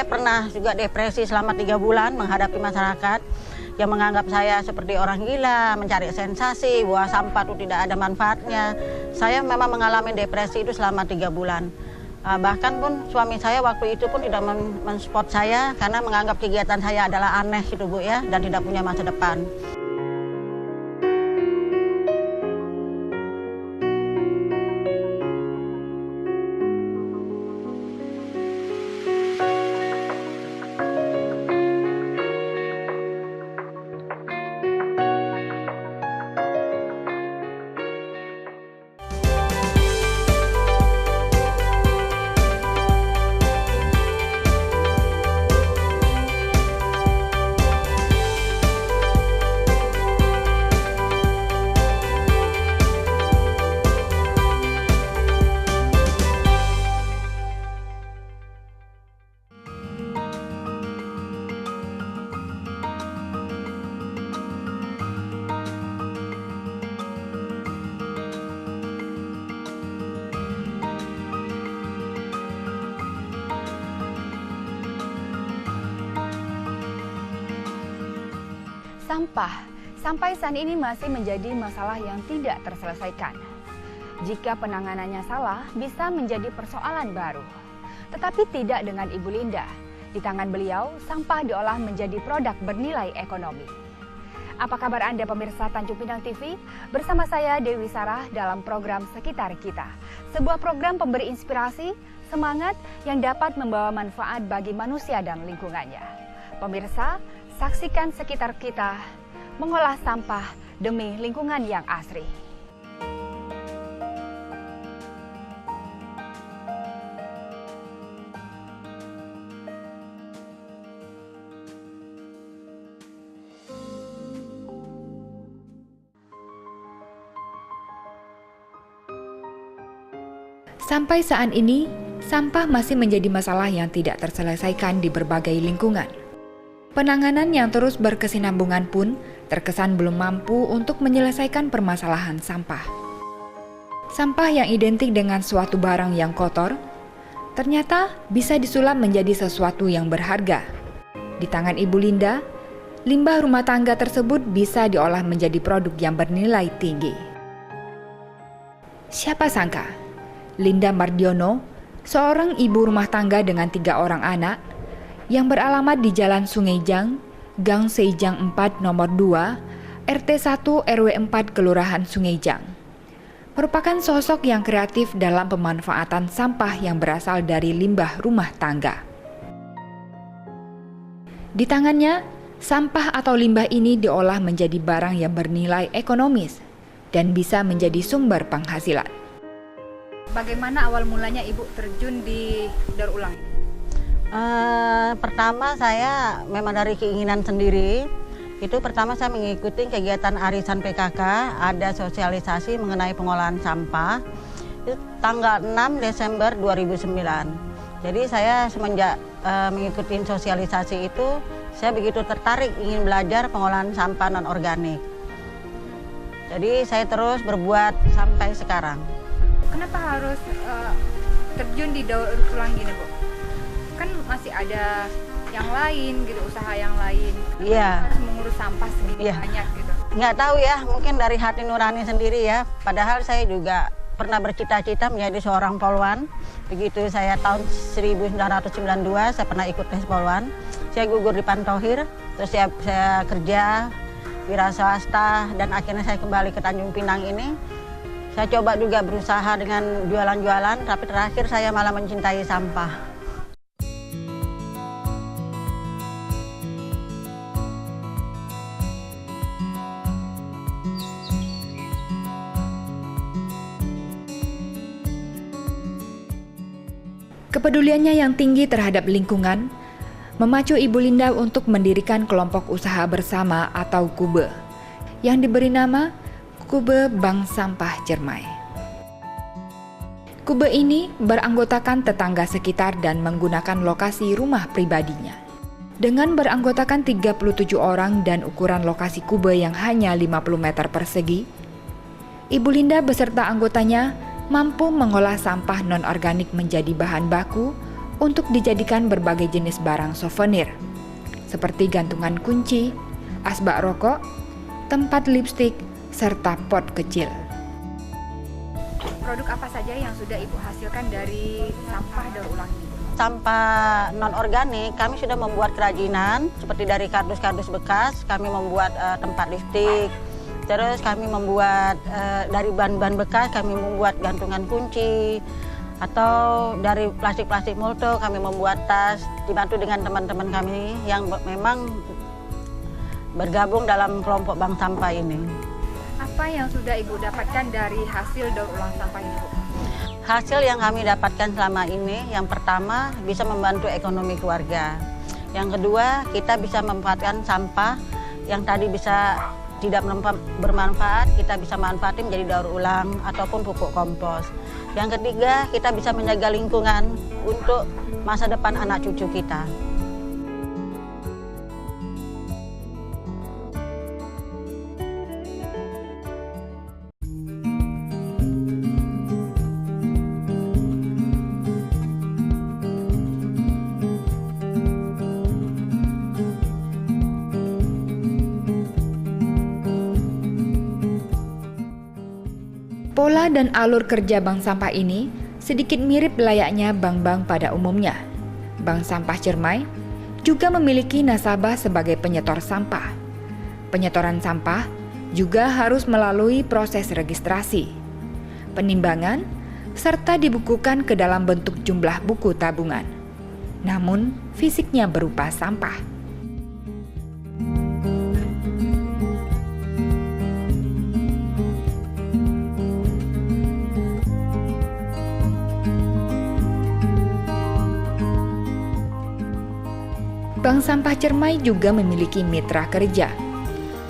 Saya pernah juga depresi selama 3 bulan menghadapi masyarakat yang menganggap saya seperti orang gila, mencari sensasi, bahwa sampah itu tidak ada manfaatnya. Saya memang mengalami depresi itu selama 3 bulan. Bahkan pun suami saya waktu itu pun tidak mensupport saya karena menganggap kegiatan saya adalah aneh gitu Bu ya, dan tidak punya masa depan. Sampah sampai saat ini masih menjadi masalah yang tidak terselesaikan. Jika penanganannya salah, bisa menjadi persoalan baru. Tetapi tidak dengan Ibu Linda. Di tangan beliau, sampah diolah menjadi produk bernilai ekonomi. Apa kabar Anda pemirsa Tanjung Pinang TV? Bersama saya Dewi Sarah dalam program Sekitar Kita. Sebuah program pemberi inspirasi, semangat yang dapat membawa manfaat bagi manusia dan lingkungannya. Pemirsa, saksikan Sekitar Kita mengolah sampah demi lingkungan yang asri. Sampai saat ini, sampah masih menjadi masalah yang tidak terselesaikan di berbagai lingkungan. Penanganan yang terus berkesinambungan pun terkesan belum mampu untuk menyelesaikan permasalahan sampah. Sampah yang identik dengan suatu barang yang kotor, ternyata bisa disulap menjadi sesuatu yang berharga. Di tangan Ibu Linda, limbah rumah tangga tersebut bisa diolah menjadi produk yang bernilai tinggi. Siapa sangka, Linda Mardiono, seorang ibu rumah tangga dengan 3 orang anak, yang beralamat di Jalan Sungaijang, Gang Seijang 4 nomor 2, RT 1 RW 4 Kelurahan Sungaijang, merupakan sosok yang kreatif dalam pemanfaatan sampah yang berasal dari limbah rumah tangga. Di tangannya, sampah atau limbah ini diolah menjadi barang yang bernilai ekonomis dan bisa menjadi sumber penghasilan. Bagaimana awal mulanya Ibu terjun di daur ulang? Pertama saya memang dari keinginan sendiri. Itu pertama saya mengikuti kegiatan arisan PKK, ada sosialisasi mengenai pengolahan sampah. Itu tanggal 6 Desember 2009. Jadi saya semenjak mengikuti sosialisasi itu, saya begitu tertarik ingin belajar pengolahan sampah non-organik. Jadi saya terus berbuat sampai sekarang. Kenapa harus terjun di daur ulang gini, Bu? Kan masih ada yang lain gitu, usaha yang lain. Iya. Harus mengurus sampah segitu banyak gitu. Nggak tahu ya, mungkin dari hati nurani sendiri ya. Padahal saya juga pernah bercita-cita menjadi seorang polwan. Begitu saya tahun 1992 saya pernah ikut tes polwan. Saya gugur di Pantohir, terus saya kerja wira swasta dan akhirnya saya kembali ke Tanjung Pinang ini. Saya coba juga berusaha dengan jualan-jualan, tapi terakhir saya malah mencintai sampah. Kepeduliannya yang tinggi terhadap lingkungan memacu Ibu Linda untuk mendirikan kelompok usaha bersama atau KUBE yang diberi nama KUBE Bank Sampah Cermai. KUBE ini beranggotakan tetangga sekitar dan menggunakan lokasi rumah pribadinya. Dengan beranggotakan 37 orang dan ukuran lokasi KUBE yang hanya 50 meter persegi, Ibu Linda beserta anggotanya mampu mengolah sampah non-organik menjadi bahan baku untuk dijadikan berbagai jenis barang souvenir, seperti gantungan kunci, asbak rokok, tempat lipstik, serta pot kecil. Produk apa saja yang sudah Ibu hasilkan dari sampah daur ulang ini? Sampah non-organik, kami sudah membuat kerajinan, seperti dari kardus-kardus bekas, kami membuat tempat lipstik. Terus kami membuat dari bahan-bahan bekas, kami membuat gantungan kunci. Atau dari plastik-plastik molto, kami membuat tas, dibantu dengan teman-teman kami yang memang bergabung dalam kelompok bank sampah ini. Apa yang sudah Ibu dapatkan dari hasil daur ulang sampah ini, Bu? Hasil yang kami dapatkan selama ini, yang pertama bisa membantu ekonomi keluarga. Yang kedua, kita bisa memanfaatkan sampah yang tadi bisa tidak bermanfaat, kita bisa manfaatin menjadi daur ulang ataupun pupuk kompos. Yang ketiga, kita bisa menjaga lingkungan untuk masa depan anak cucu kita. Pola dan alur kerja bank sampah ini sedikit mirip layaknya bank-bank pada umumnya. Bank Sampah Ciremai juga memiliki nasabah sebagai penyetor sampah. Penyetoran sampah juga harus melalui proses registrasi, penimbangan, serta dibukukan ke dalam bentuk jumlah buku tabungan. Namun, fisiknya berupa sampah. Bank Sampah Ciremai juga memiliki mitra kerja.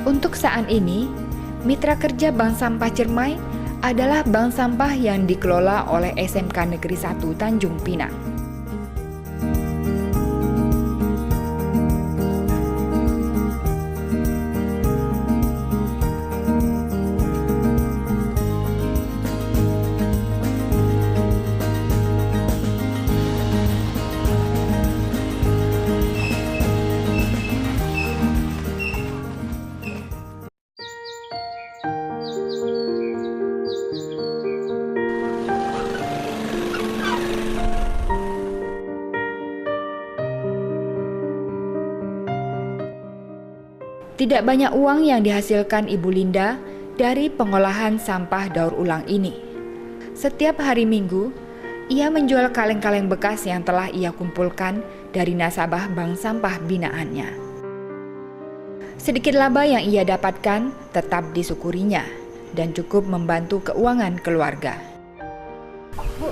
Untuk saat ini, mitra kerja Bank Sampah Ciremai adalah bank sampah yang dikelola oleh SMK Negeri 1 Tanjung Pinang. Tidak banyak uang yang dihasilkan Ibu Linda dari pengolahan sampah daur ulang ini. Setiap hari Minggu, ia menjual kaleng-kaleng bekas yang telah ia kumpulkan dari nasabah bank sampah binaannya. Sedikit laba yang ia dapatkan tetap disyukurinya dan cukup membantu keuangan keluarga. Bu,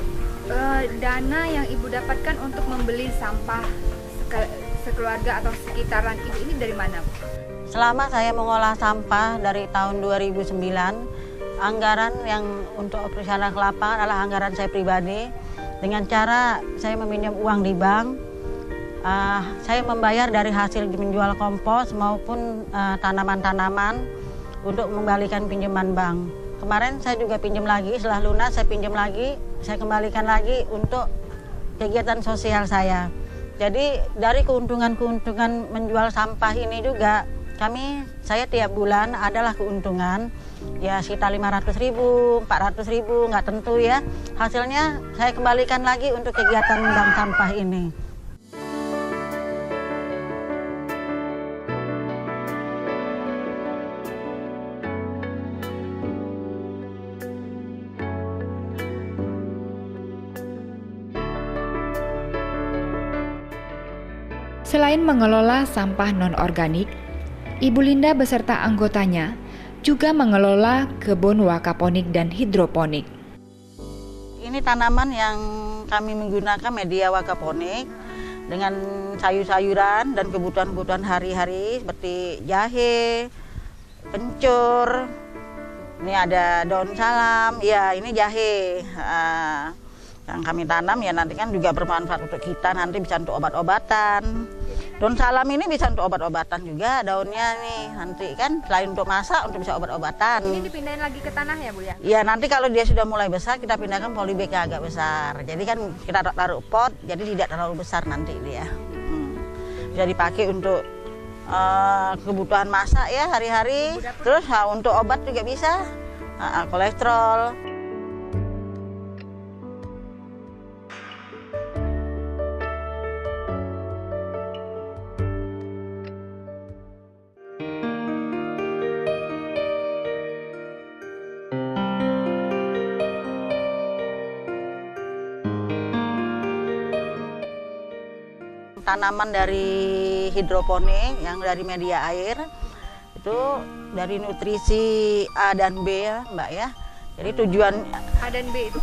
dana yang Ibu dapatkan untuk membeli sampah sekeluarga atau sekitaran Ibu ini dari mana, Bu? Selama saya mengolah sampah dari tahun 2009, anggaran yang untuk operasional ke lapangan adalah anggaran saya pribadi. Dengan cara saya meminjam uang di bank, saya membayar dari hasil menjual kompos maupun tanaman-tanaman untuk mengembalikan pinjaman bank. Kemarin saya juga pinjam lagi, setelah lunas saya pinjam lagi, saya kembalikan lagi untuk kegiatan sosial saya. Jadi dari keuntungan-keuntungan menjual sampah ini juga, saya tiap bulan adalah keuntungan ya sekitar 500.000, 400.000, nggak tentu ya. Hasilnya saya kembalikan lagi untuk kegiatan bank sampah ini. Selain mengelola sampah non-organik, Ibu Linda beserta anggotanya juga mengelola kebun wakaponik dan hidroponik. Ini tanaman yang kami menggunakan media wakaponik dengan sayur-sayuran dan kebutuhan-kebutuhan hari-hari seperti jahe, kencur, ini ada daun salam, ya ini jahe. Yang kami tanam ya nanti kan juga bermanfaat untuk kita, nanti bisa untuk obat-obatan. Daun salam ini bisa untuk obat-obatan juga daunnya nih, nanti kan selain untuk masak, untuk bisa obat-obatan. Ini dipindahin lagi ke tanah ya Bu ya? Iya, nanti kalau dia sudah mulai besar kita pindahkan polybag yang agak besar. Jadi kan kita taruh pot, jadi tidak terlalu besar nanti dia. Bisa dipakai untuk kebutuhan masak ya hari-hari. Terus untuk obat juga bisa, kolesterol. Tanaman dari hidroponik yang dari media air itu dari nutrisi A dan B ya Mbak ya. Jadi tujuan A dan B itu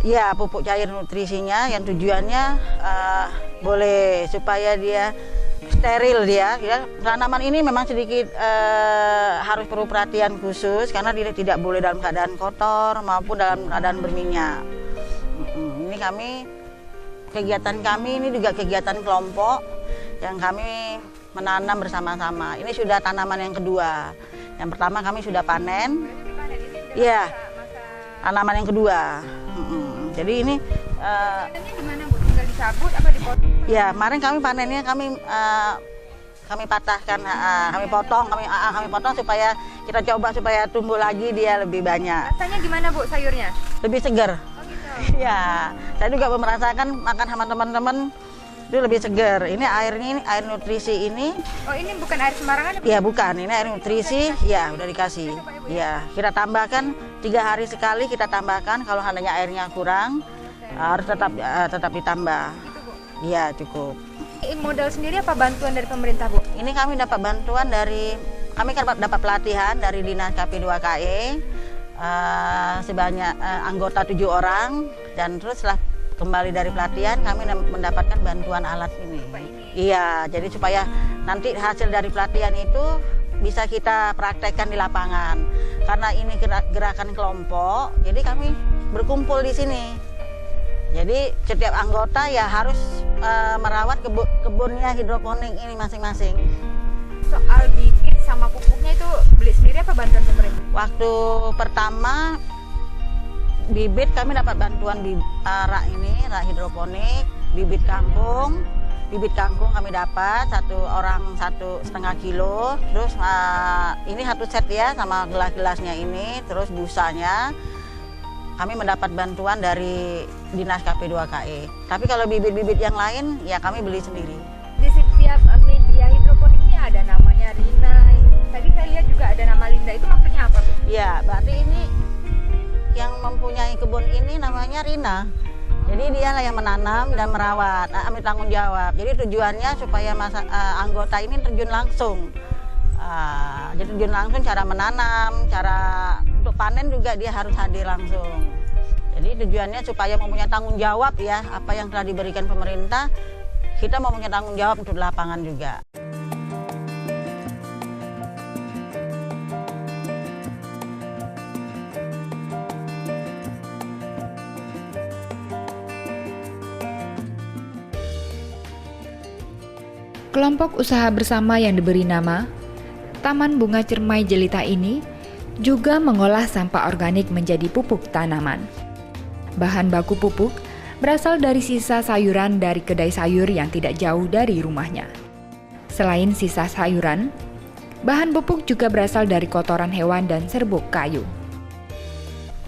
ya pupuk cair nutrisinya yang tujuannya boleh supaya dia steril dia. Ya. Tanaman ini memang sedikit harus perlu perhatian khusus karena dia tidak boleh dalam keadaan kotor maupun dalam keadaan berminyak. Ini kegiatan kami ini juga kegiatan kelompok yang kami menanam bersama-sama. Ini sudah tanaman yang kedua. Yang pertama kami sudah panen. Iya, tanaman yang kedua. Jadi ini gimana Bu? Tinggal dicabut apa dipotong? Ya, kemarin kami panennya kami patahkan, kami potong supaya kita coba supaya tumbuh lagi dia lebih banyak. Rasanya gimana Bu sayurnya? Lebih segar. Ya, saya juga merasakan makan sama teman-teman itu lebih segar. Ini airnya, ini air nutrisi ini. Oh, ini bukan air sembarangan? Ya bukan, ini air nutrisi. Ya udah dikasih. Ya kita tambahkan 3 hari sekali kita tambahkan. Kalau seandainya airnya kurang harus tetap ditambah. Iya cukup. Ini modal sendiri apa bantuan dari pemerintah Bu? Ini kami dapat bantuan kami kan dapat pelatihan dari Dinas KP2KE. Sebanyak anggota 7 orang dan terus setelah kembali dari pelatihan kami mendapatkan bantuan alat ini. Iya, jadi supaya nanti hasil dari pelatihan itu bisa kita praktekkan di lapangan. Karena ini gerakan kelompok, jadi kami berkumpul di sini. Jadi setiap anggota ya harus merawat kebunnya hidroponik ini masing-masing. Soal bibit sama pupuknya itu beli sendiri apa bantuan pemerintah? Waktu pertama bibit kami dapat bantuan rak hidroponik, bibit kangkung kami dapat 1 orang 1,5 kilo. Terus ini 1 set ya sama gelas-gelasnya ini, terus busanya kami mendapat bantuan dari Dinas KP2KE. Tapi kalau bibit-bibit yang lain ya kami beli sendiri. Di setiap media hidroponik ini ada namanya Rina. Tadi saya lihat juga ada nama Linda. Itu maksudnya apa Bu? Ya, berarti ini yang mempunyai kebun ini namanya Rina. Jadi dialah yang menanam dan merawat, ambil tanggung jawab. Jadi tujuannya supaya anggota ini terjun langsung. Jadi terjun langsung cara menanam, cara untuk panen juga dia harus hadir langsung. Jadi tujuannya supaya mempunyai tanggung jawab ya, apa yang telah diberikan pemerintah. Kita mau punya tanggung jawab untuk lapangan juga. Kelompok usaha bersama yang diberi nama Taman Bunga Cermai Jelita ini juga mengolah sampah organik menjadi pupuk tanaman. Bahan baku pupuk berasal dari sisa sayuran dari kedai sayur yang tidak jauh dari rumahnya. Selain sisa sayuran, bahan pupuk juga berasal dari kotoran hewan dan serbuk kayu.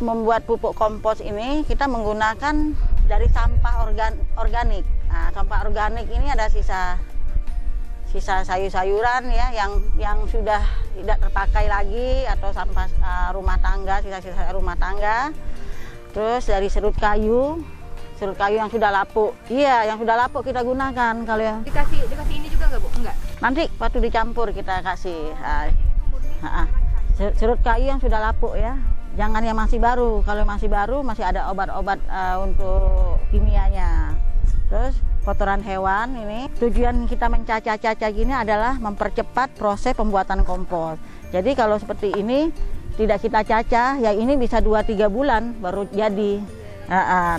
Membuat pupuk kompos ini kita menggunakan dari sampah organik. Nah, sampah organik ini ada sisa sayur-sayuran ya yang sudah tidak terpakai lagi atau sampah rumah tangga, sisa-sisa rumah tangga. Terus dari serut kayu yang sudah lapuk. Iya, yang sudah lapuk kita gunakan kalau ya. Dikasih ini juga nggak Bu? Enggak. Nanti waktu dicampur kita kasih. Serut kayu yang sudah lapuk ya. Jangan yang masih baru. Kalau masih baru masih ada obat-obat untuk kimianya. Terus kotoran hewan ini. Tujuan kita mencacah-cacah gini adalah mempercepat proses pembuatan kompos. Jadi kalau seperti ini tidak kita cacah, ya ini bisa 2-3 bulan baru jadi.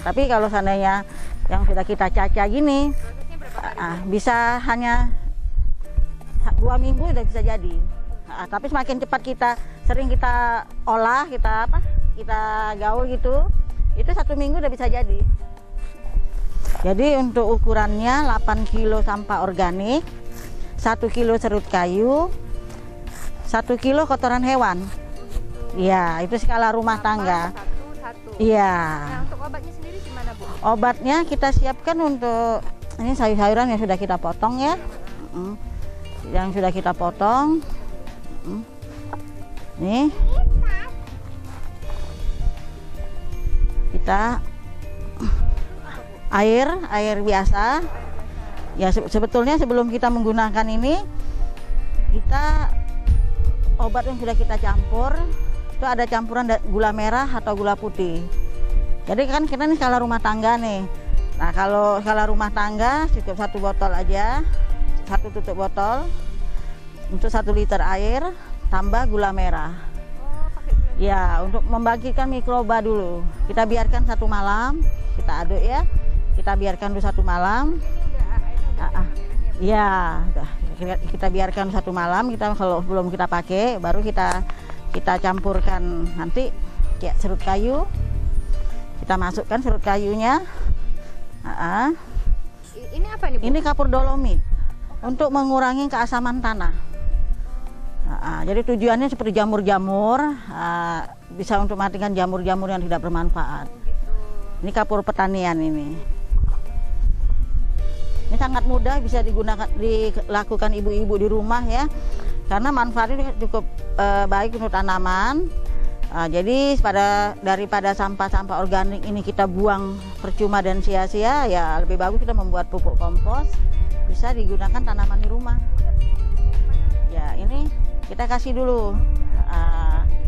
Tapi kalau seandainya yang sudah kita cacah gini, bisa hanya 2 minggu udah bisa jadi. Nah, tapi semakin cepat kita sering kita olah, kita gaul gitu, itu 1 minggu udah bisa jadi. Jadi untuk ukurannya 8 kilo sampah organik, 1 kilo serut kayu, 1 kilo kotoran hewan. Iya, itu skala rumah tangga. Iya. Nah, untuk obatnya sendiri gimana, Bu? Obatnya kita siapkan untuk ini sayur-sayuran yang sudah kita potong ya. Yang sudah kita potong. Nih. Kita air biasa. Ya sebetulnya sebelum kita menggunakan ini, kita obat yang sudah kita campur itu ada campuran gula merah atau gula putih. Jadi kan kita ini skala rumah tangga nih. Nah kalau skala rumah tangga cukup 1 botol aja, 1 tutup botol untuk 1 liter air tambah gula merah. Ya untuk membagikan mikroba dulu. Kita biarkan 1 malam, kita aduk ya. Kita biarkan dulu 1 malam. Ya, kita biarkan 1 malam. Kita kalau belum kita pakai, baru kita campurkan nanti kayak serut kayu. Kita masukkan serut kayunya. Ini apa nih, Bu? Ini kapur dolomit untuk mengurangi keasaman tanah. Jadi tujuannya seperti jamur-jamur, bisa untuk matikan jamur-jamur yang tidak bermanfaat. Ini kapur pertanian ini. Ini sangat mudah, bisa dilakukan ibu-ibu di rumah ya, karena manfaatnya cukup baik untuk tanaman. Jadi daripada sampah-sampah organik ini kita buang percuma dan sia-sia, ya lebih bagus kita membuat pupuk kompos, bisa digunakan tanaman di rumah. Ya ini kita kasih dulu,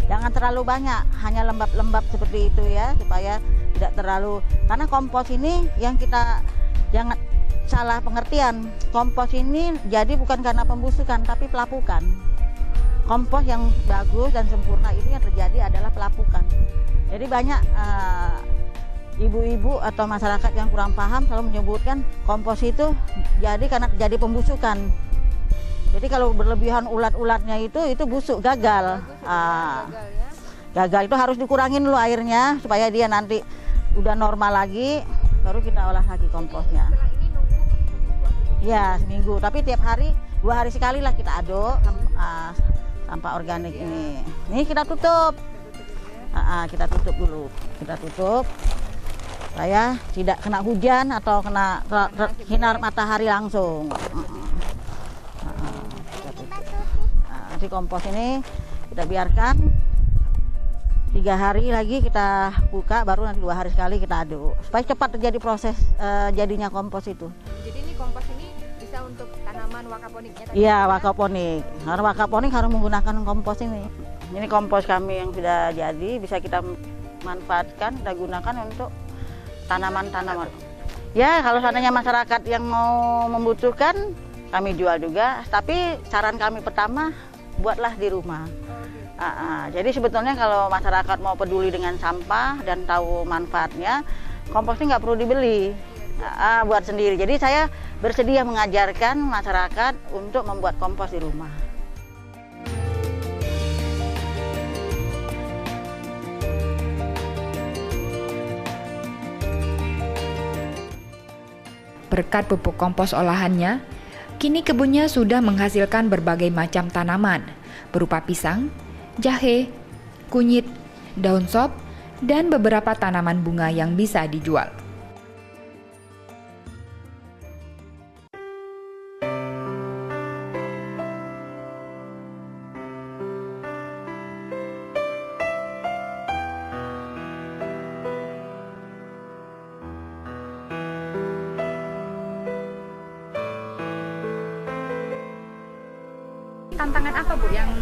jangan terlalu banyak, hanya lembab-lembab seperti itu ya, supaya tidak terlalu, karena kompos ini yang kita jangan salah pengertian, kompos ini jadi bukan karena pembusukan tapi pelapukan. Kompos yang bagus dan sempurna itu yang terjadi adalah pelapukan. Jadi banyak ibu-ibu atau masyarakat yang kurang paham selalu menyebutkan kompos itu jadi karena terjadi pembusukan. Jadi kalau berlebihan ulat-ulatnya itu busuk, gagal. Gagal itu harus dikurangin dulu airnya supaya dia nanti udah normal lagi, baru kita olah lagi komposnya. Ya seminggu, tapi tiap hari 2 hari sekali lah kita aduk sampah organik ini. Ini kita tutup, kita tutup dulu, kita tutup supaya tidak kena hujan atau kena sinar matahari langsung. Nanti kompos ini kita biarkan 3 hari lagi kita buka, baru nanti 2 hari sekali kita aduk supaya cepat terjadi proses jadinya kompos itu. Jadi ini kompos ini bisa untuk tanaman wakaponiknya tadi? Iya, wakaponik. Karena wakaponik harus menggunakan kompos ini. Ini kompos kami yang sudah jadi, bisa kita manfaatkan, kita gunakan untuk tanaman-tanaman. Ya, kalau seandainya masyarakat yang mau membutuhkan, kami jual juga. Tapi saran kami pertama, buatlah di rumah. Jadi sebetulnya kalau masyarakat mau peduli dengan sampah dan tahu manfaatnya, kompos ini nggak perlu dibeli, buat sendiri. Jadi saya bersedia mengajarkan masyarakat untuk membuat kompos di rumah. Berkat pupuk kompos olahannya, kini kebunnya sudah menghasilkan berbagai macam tanaman berupa pisang, jahe, kunyit, daun sop, dan beberapa tanaman bunga yang bisa dijual. Tantangan apa, Bu, yang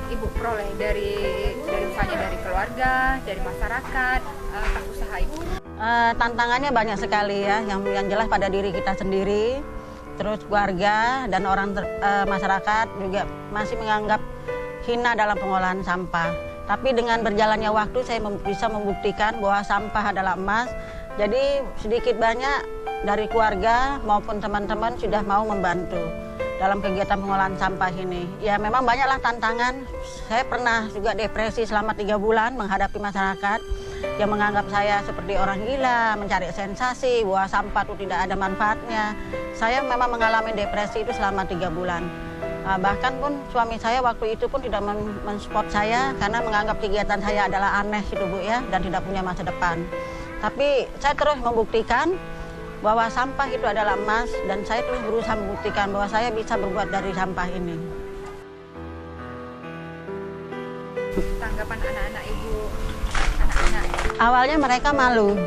Ibu peroleh dari misalnya dari keluarga, dari masyarakat, usaha Ibu? Tantangannya banyak sekali ya, yang jelas pada diri kita sendiri, terus keluarga dan masyarakat juga masih menganggap hina dalam pengolahan sampah. Tapi dengan berjalannya waktu saya bisa membuktikan bahwa sampah adalah emas. Jadi sedikit banyak dari keluarga maupun teman-teman sudah mau membantu. dalam kegiatan pengolahan sampah ini. Ya memang banyaklah tantangan. Saya pernah juga depresi selama 3 bulan menghadapi masyarakat yang menganggap saya seperti orang gila, mencari sensasi, bahwa sampah itu tidak ada manfaatnya. Saya memang mengalami depresi itu selama 3 bulan. Bahkan pun suami saya waktu itu pun tidak mensupport saya karena menganggap kegiatan saya adalah aneh gitu Bu ya, dan tidak punya masa depan. Tapi saya terus membuktikan bahwa sampah itu adalah emas, dan saya terus berusaha membuktikan bahwa saya bisa berbuat dari sampah ini. Tanggapan anak-anak Ibu, anak-anak? Awalnya mereka malu.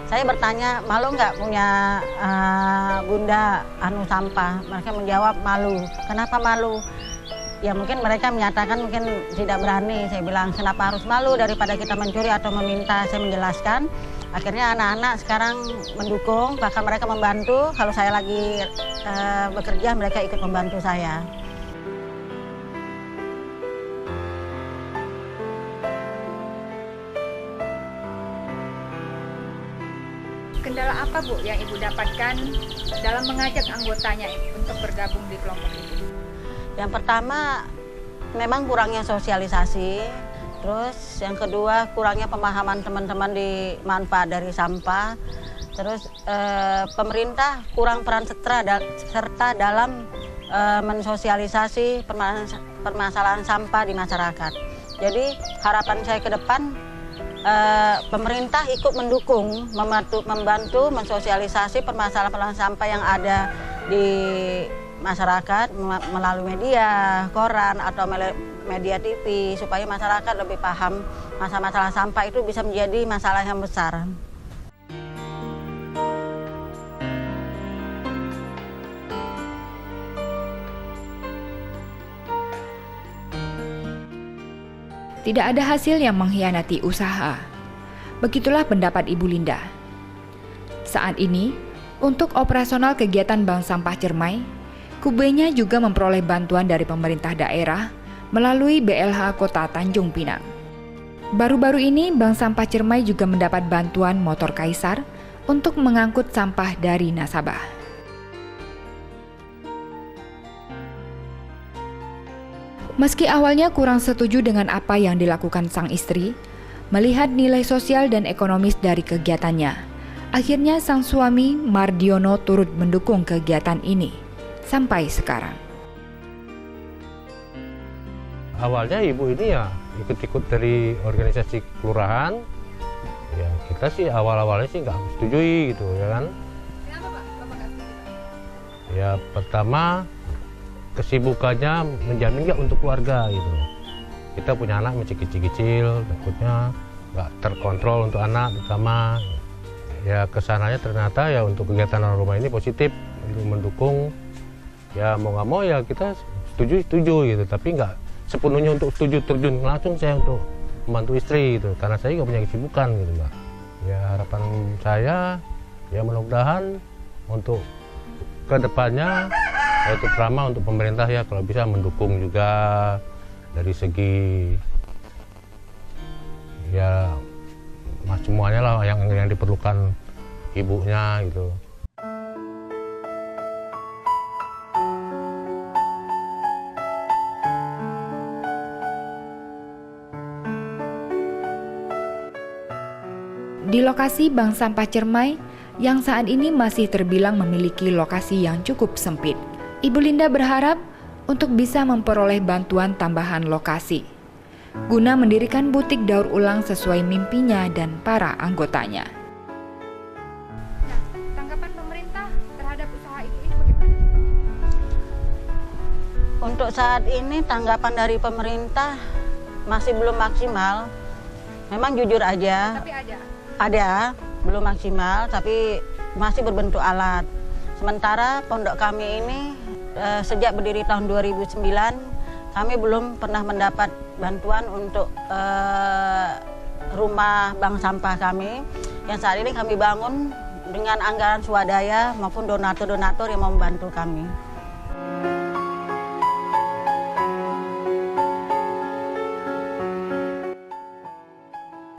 Saya bertanya, malu nggak punya bunda sampah? Mereka menjawab malu. Kenapa malu? Ya mungkin mereka menyatakan mungkin tidak berani. Saya bilang, kenapa harus malu, daripada kita mencuri atau meminta. Saya menjelaskan. Akhirnya anak-anak sekarang mendukung, bahkan mereka membantu. Kalau saya lagi bekerja, mereka ikut membantu saya. Kendala apa Bu yang Ibu dapatkan dalam mengajak anggotanya untuk bergabung di kelompok ini? Yang pertama, memang kurangnya sosialisasi. Terus yang kedua, kurangnya pemahaman teman-teman di manfaat dari sampah. Terus pemerintah kurang peran serta dalam mensosialisasi permasalahan sampah di masyarakat. Jadi harapan saya ke depan, pemerintah ikut mendukung, membantu mensosialisasi permasalahan sampah yang ada di masyarakat melalui media, koran atau media TV, supaya masyarakat lebih paham masalah sampah itu bisa menjadi masalah yang besar. Tidak ada hasil yang mengkhianati usaha. Begitulah pendapat Ibu Linda. Saat ini, untuk operasional kegiatan Bank Sampah Ciremai, Kubenya juga memperoleh bantuan dari pemerintah daerah melalui BLH Kota Tanjung Pinang. Baru-baru ini, Bank Sampah Ciremai juga mendapat bantuan motor Kaisar untuk mengangkut sampah dari nasabah. Meski awalnya kurang setuju dengan apa yang dilakukan sang istri, melihat nilai sosial dan ekonomis dari kegiatannya, akhirnya sang suami Mardiono turut mendukung kegiatan ini sampai sekarang. Awalnya ibu ini ya ikut-ikut dari organisasi kelurahan. Ya kita sih awal-awalnya sih nggak setujui gitu ya kan. Kenapa Pak? Bapak nggak setuju Pak? Ya pertama, kesibukannya menjamin nggak untuk keluarga gitu. Kita punya anak masih kecil-kecil, takutnya nggak terkontrol untuk anak pertama. Ya kesananya ternyata ya untuk kegiatan orang rumah ini positif, untuk mendukung. Ya mau nggak mau ya kita setuju gitu, tapi nggak sepenuhnya untuk setuju terjun langsung saya untuk membantu istri gitu, karena saya nggak punya kesibukan gitu Mbak. Ya harapan saya ya mudah-mudahan untuk kedepannya ya terutama untuk pemerintah ya kalau bisa mendukung juga dari segi ya semuanya lah yang diperlukan ibunya gitu. Di lokasi Bank Sampah Ciremai yang saat ini masih terbilang memiliki lokasi yang cukup sempit, Ibu Linda berharap untuk bisa memperoleh bantuan tambahan lokasi guna mendirikan butik daur ulang sesuai mimpinya dan para anggotanya. Nah, tanggapan pemerintah terhadap usaha Ibu ini bagaimana? Untuk saat ini tanggapan dari pemerintah masih belum maksimal. Memang jujur aja. Tapi ada, belum maksimal, tapi masih berbentuk alat. Sementara pondok kami ini sejak berdiri tahun 2009, kami belum pernah mendapat bantuan untuk rumah bank sampah kami. Yang saat ini kami bangun dengan anggaran swadaya maupun donatur-donatur yang mau membantu kami.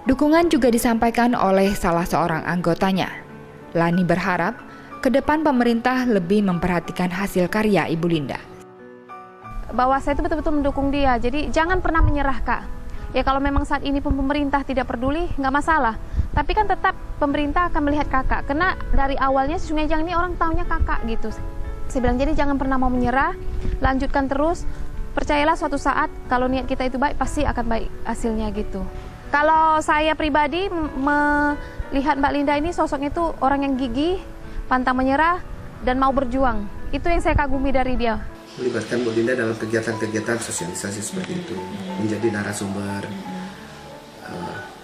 Dukungan juga disampaikan oleh salah seorang anggotanya. Lani berharap Kedepan pemerintah lebih memperhatikan hasil karya Ibu Linda. Bahwa saya itu betul-betul mendukung dia, jadi jangan pernah menyerah, Kak. Ya kalau memang saat ini pun pemerintah tidak peduli, nggak masalah. Tapi kan tetap pemerintah akan melihat kakak, karena dari awalnya Sungai Jang ini orang taunya kakak gitu. Saya bilang jadi jangan pernah mau menyerah, lanjutkan terus. Percayalah suatu saat kalau niat kita itu baik, pasti akan baik hasilnya gitu. Kalau saya pribadi melihat Mbak Linda ini sosoknya itu orang yang gigih, pantang menyerah, dan mau berjuang. Itu yang saya kagumi dari dia. Melibatkan Bu Linda dalam kegiatan-kegiatan sosialisasi seperti itu, menjadi narasumber,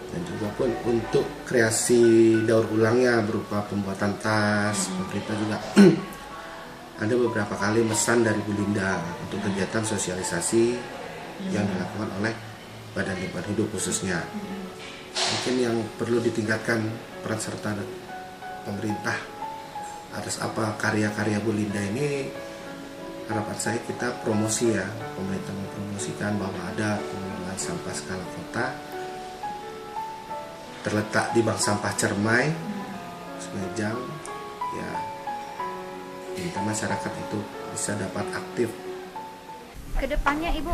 dan juga pun untuk kreasi daur ulangnya berupa pembuatan tas. Pemerintah juga ada beberapa kali pesan dari Bu Linda untuk kegiatan sosialisasi yang dilakukan oleh Badan Lingkungan Hidup khususnya. Mungkin yang perlu ditingkatkan peran serta pemerintah atas apa karya-karya Bu Linda ini. Harapan saya kita promosi ya, pemerintah mempromosikan bahwa ada pengelolaan sampah skala kota terletak di bank sampah Cermai, Sungai Jang, ya kita masyarakat itu bisa dapat aktif. Kedepannya Ibu,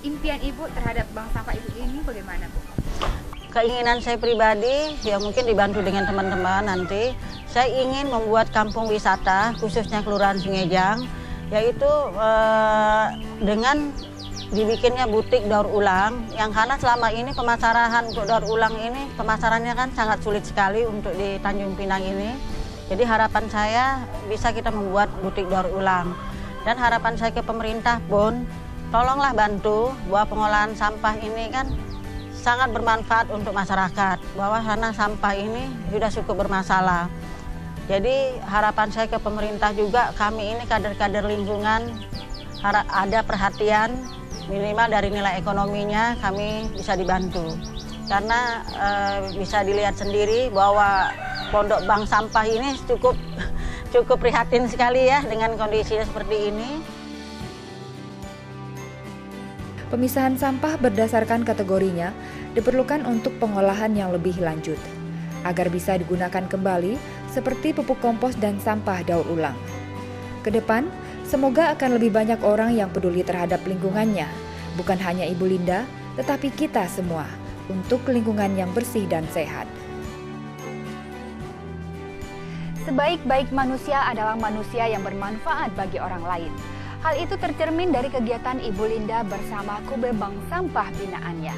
impian Ibu terhadap bank sampah Ibu ini bagaimana, Bu? Keinginan saya pribadi, ya mungkin dibantu dengan teman-teman nanti, saya ingin membuat kampung wisata, khususnya Kelurahan Sungai Jang, yaitu dengan dibikinnya butik daur ulang, yang karena selama ini pemasaran untuk daur ulang ini, pemasarannya kan sangat sulit sekali untuk di Tanjung Pinang ini. Jadi harapan saya bisa kita membuat butik daur ulang. Dan harapan saya ke pemerintah pun, tolonglah bantu bahwa pengolahan sampah ini kan sangat bermanfaat untuk masyarakat, bahwa karena sampah ini sudah cukup bermasalah. Jadi harapan saya ke pemerintah juga, kami ini kader-kader lingkungan ada perhatian, minimal dari nilai ekonominya kami bisa dibantu. Karena bisa dilihat sendiri bahwa Pondok Bank Sampah ini cukup prihatin sekali ya dengan kondisinya seperti ini. Pemisahan sampah berdasarkan kategorinya diperlukan untuk pengolahan yang lebih lanjut, agar bisa digunakan kembali seperti pupuk kompos dan sampah daur ulang. Kedepan, semoga akan lebih banyak orang yang peduli terhadap lingkungannya, bukan hanya Ibu Linda, tetapi kita semua, untuk lingkungan yang bersih dan sehat. Sebaik-baik manusia adalah manusia yang bermanfaat bagi orang lain. Hal itu tercermin dari kegiatan Ibu Linda bersama Kube Bank Sampah binaannya.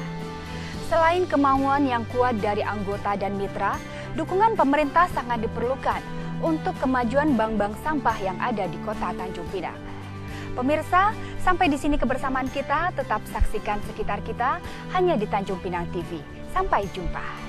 Selain kemauan yang kuat dari anggota dan mitra, dukungan pemerintah sangat diperlukan untuk kemajuan bank-bank sampah yang ada di Kota Tanjung Pinang. Pemirsa, sampai di sini kebersamaan kita, tetap saksikan sekitar kita hanya di Tanjung Pinang TV. Sampai jumpa.